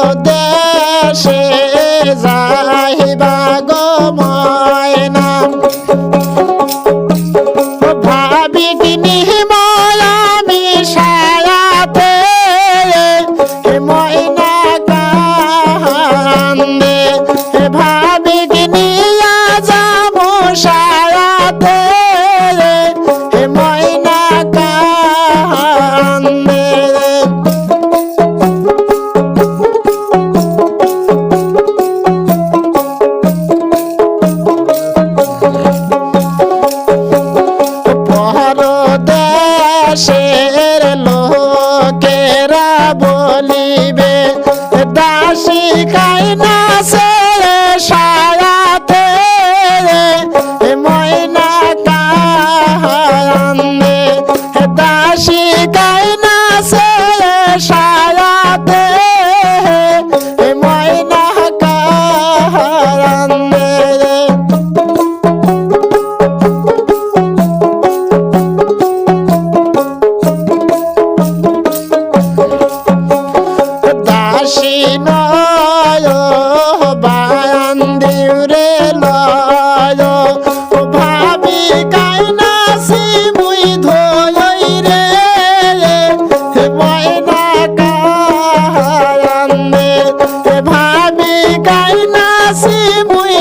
পরদেশে যাইবা গো ময়না ভাবি কিনি আমি সায়াতে ময়না কান্দে ভাবি কিনি যাবো সায়াতে ময়না কান্দে পরদেশের লোকেরা বলিবে দাসী কাইনা সে সায়াতে ময়না কান্দে দাসী কাইনা সে সায়াতে ময়না কান্দে দাসী নয় বান্দিরে লয় ভাবি কাইনাসি মুই ধোই রে ময়না কান্দে ভাবি কাইনাসি মুই